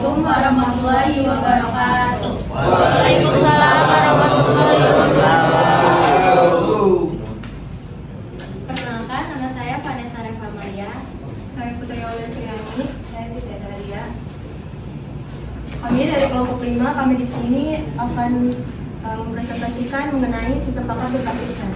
Assalamualaikum warahmatullahi wabarakatuh. Waalaikumsalam warahmatullahi wabarakatuh. Perkenalkan, nama saya Vanessa Reva Maria. Saya Putri Aulia Suryani. Saya Siti Adalia. Kami dari kelompok 5, kami di sini akan mempresentasikan mengenai sistem pakar berbasis STEM.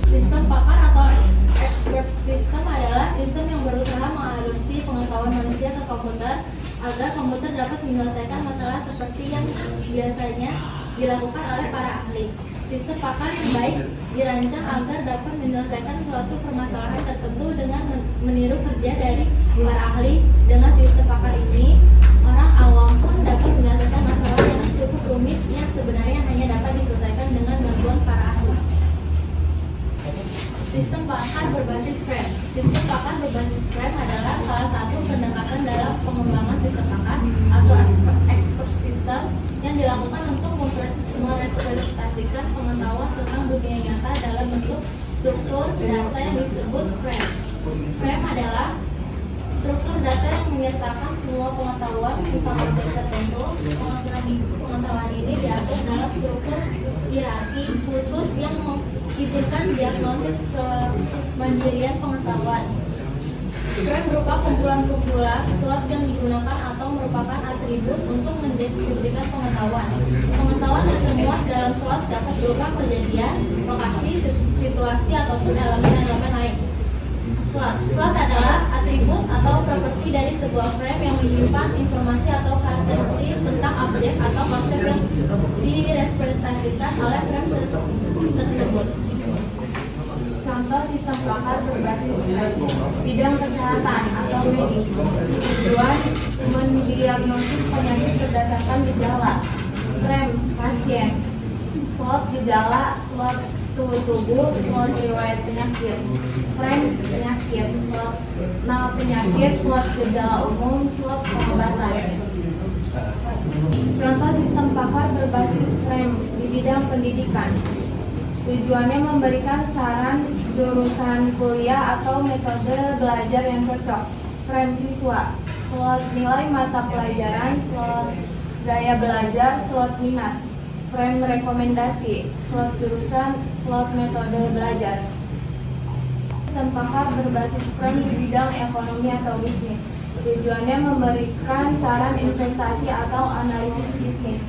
Sistem pakar atau expert system adalah sistem yang berusaha mengadopsi pengetahuan manusia ke komputer agar komputer dapat menyelesaikan masalah seperti yang biasanya dilakukan oleh para ahli. Sistem pakar yang baik dirancang agar dapat menyelesaikan suatu permasalahan tertentu dengan meniru kerja dari para ahli. Dengan sistem pakar ini, orang awam pun dapat menyelesaikan masalah yang cukup rumit yang sebenarnya hanya dapat diselesaikan dengan bantuan para ahli. Sistem pakar berbasis frame. Sistem pakar berbasis frame adalah salah satu pendekatan dalam pengembangan sistem pakar atau expert system yang dilakukan untuk merepresentasikan pengetahuan tentang dunia nyata dalam bentuk struktur data yang disebut frame. Frame adalah struktur data yang menyertakan semua pengetahuan tentang objek tertentu. Pengetahuan ini diatur dalam struktur hierarki khusus yang mengizinkan diagnosis kemandirian pengetahuan. Frame berupa kumpulan-kumpulan slot yang digunakan atau merupakan atribut untuk mendeskripsikan pengetahuan. Pengetahuan yang termuat dalam slot dapat berupa kejadian, lokasi, situasi, ataupun elemen-elemen lain. Slot adalah atribut atau properti dari sebuah frame yang menyimpan informasi atau karakteristik tentang objek atau konsep yang direpresentasikan oleh frame tersebut. Contoh sistem pakar berbasis frame. Bidang kesehatan atau medis. Tujuan mendiagnosis penyakit berdasarkan gejala. Frame pasien. Slot gejala, slot suhu tubuh, slot riwayat penyakit. Frame penyakit, slot nama penyakit, slot gejala umum, slot pengobatan. Contoh sistem pakar berbasis frame di bidang pendidikan. Tujuannya memberikan saran jurusan kuliah atau metode belajar yang cocok. Frame siswa, slot nilai mata pelajaran, slot gaya belajar, slot minat. Frame rekomendasi, slot jurusan, slot metode belajar. Sistem pakar berbasis frame di bidang ekonomi atau bisnis. Tujuannya memberikan saran investasi atau analisis bisnis.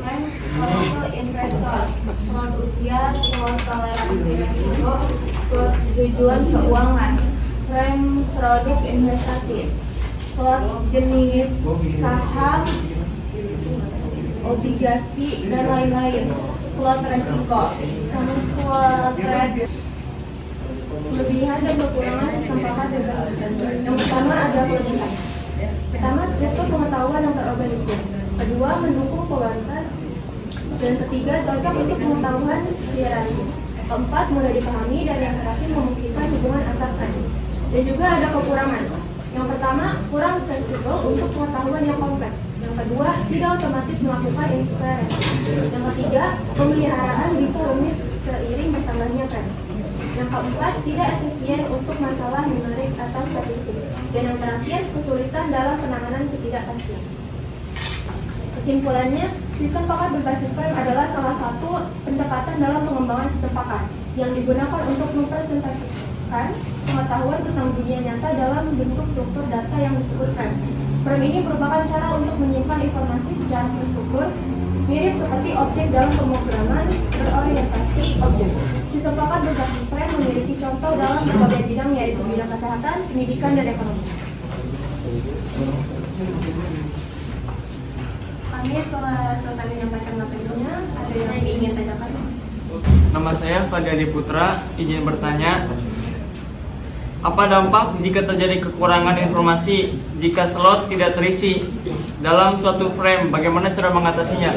Frame political investor, slot usia, slot toleransi risiko, slot tujuan keuangan. Frame produk investasi, slot jenis saham, obligasi, dan lain-lain. Slot resiko, sama slot trade. Kelebihan dan kekurangan sistem pakar berbasis frame. Yang pertama ada kelebihan. Pertama, struktur pengetahuan yang terorganisir. Kedua, mendukung pembahasan. Dan ketiga, cocok untuk pengetahuan hierarkis. Keempat, mudah dipahami. Dan yang terakhir, memungkinkan hubungan antar frame. Dan juga ada kekurangan. Yang pertama, kurang fleksibel untuk pengetahuan yang kompleks. Yang kedua, tidak otomatis melakukan inferensi. Yang ketiga, pemeliharaan bisa rumit seiring bertambahnya frame. Yang keempat, tidak efisien untuk masalah numerik atau statistik. Dan yang terakhir, kesulitan dalam penanganan ketidakpastian. Kesimpulannya, sistem pakar berbasis frame adalah salah satu pendekatan dalam pengembangan sistem pakar yang digunakan untuk mempresentasikan pengetahuan tentang dunia nyata dalam bentuk struktur data yang disebut frame. Frame ini merupakan cara untuk menyimpan informasi secara terstruktur, mirip seperti objek dalam pemrograman berorientasi objek. Sistem pakar berbasis frame memiliki contoh dalam berbagai bidang, yaitu bidang kesehatan, pendidikan, dan ekonomi. Kami telah selesai menyampaikan materinya. Ada yang ingin tanyakan? Nama saya Fadiyadi Putra, izin bertanya. Apa dampak jika terjadi kekurangan informasi jika slot tidak terisi dalam suatu frame? Bagaimana cara mengatasinya?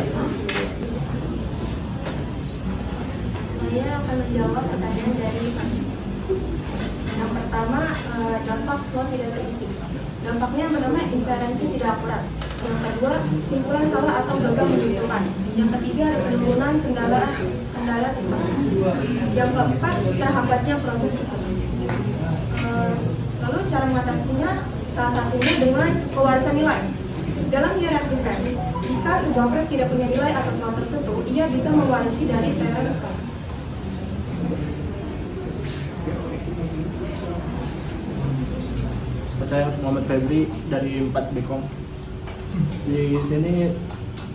Saya akan menjawab pertanyaan dari Pak. Yang pertama, dampak slot tidak terisi. Dampaknya yang pertama, inferensi tidak akurat. Yang kedua, simpulan salah atau gagal menunjukkan. Yang ketiga, penurunan kendala sistem. Yang keempat, terhambatnya proses tersebut. Lalu cara mengatasinya salah satunya pewarisan nilai. Dalam hierarki frame, jika sebuah frame tidak punya nilai atas hal tertentu, ia bisa mewarisi dari parent frame. Saya Muhammad Febri dari 4 Bekom. Di sini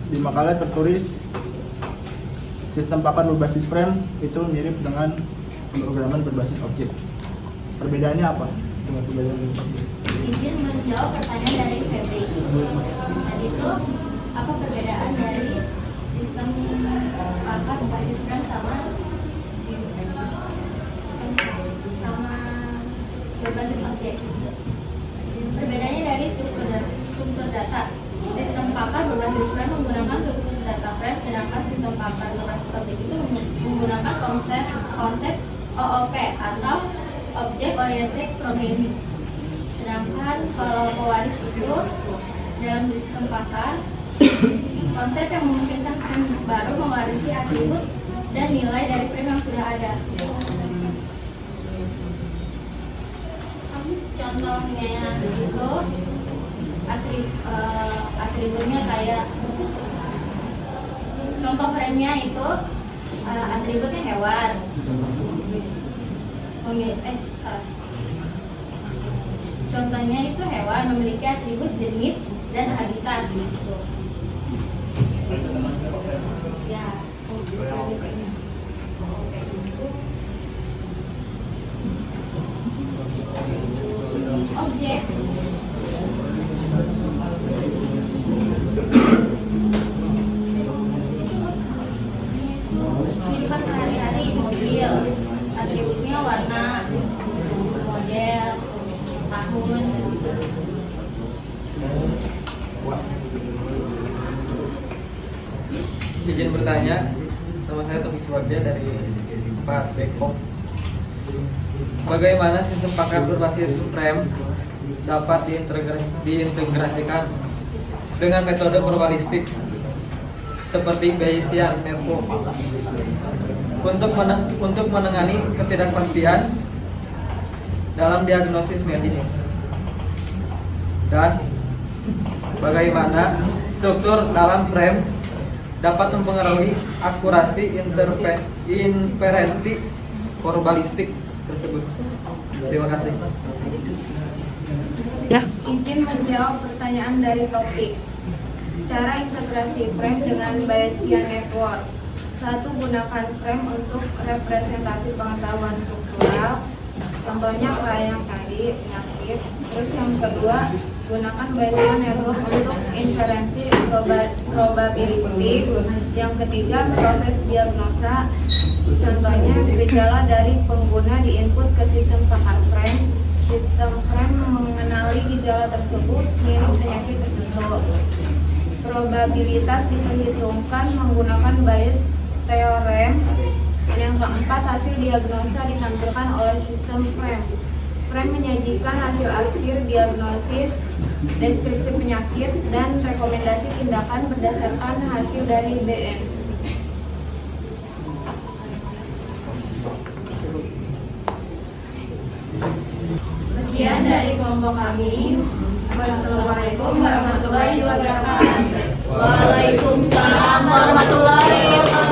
di makalah tertulis sistem pakan berbasis frame itu mirip dengan pemrograman berbasis objek. Perbedaannya apa dengan perbedaan berbasis objek? Izin menjawab pertanyaan dari Febri. Tadi itu apa perbedaan dari sistem pakan berbasis frame sama berbasis objek? Perbedaannya dari struktur data. Sistem pakan berbasis frame menggunakan struktur data frame, sedangkan sistem pakan berbasis objek itu menggunakan konsep OOP atau Object Oriented Programming. Sedangkan kalau pewaris itu dalam sistem pakan, konsep yang memungkinkan frame baru mewarisi atribut dan nilai dari frame yang sudah ada. Contohnya itu atributnya kayak contoh frame-nya itu atributnya hewan. Contohnya itu hewan memiliki atribut jenis dan habitat. Ya. Objek. Kehidupan sehari-hari, mobil, atributnya warna, model, tahun. Izin bertanya, nama saya Taufik Suwabia dari 4 Bekom. Bagaimana sistem pakan berbasis frame dapat diintegrasikan dengan metode probabilistik seperti Bayesian network untuk menangani ketidakpastian dalam diagnosis medis, dan bagaimana struktur dalam frame dapat mempengaruhi akurasi inferensi probabilistik tersebut. Terima kasih. Izin menjawab pertanyaan dari topik. Cara integrasi frame dengan Bayesian network. 1. Gunakan frame untuk representasi pengetahuan struktural. Contohnya kayak yang tadi, penyakit. Terus yang kedua, gunakan Bayesian network untuk inferensi probabilistik. Yang ketiga, proses diagnosa. Contohnya gejala dari pengguna diinput ke sistem pakan frame. Sistem frame mengenali gejala tersebut mirip penyakit tertentu. Probabilitas diperhitungkan menggunakan Bayes teorem. Dan yang keempat, hasil diagnosa ditampilkan oleh sistem frame. Frame menyajikan hasil akhir diagnosis, deskripsi penyakit, dan rekomendasi tindakan berdasarkan hasil dari BN. Sekian dari kelompok kami. Wassalamualaikum warahmatullahi wabarakatuh. Waalaikumsalam warahmatullahi wabarakatuh.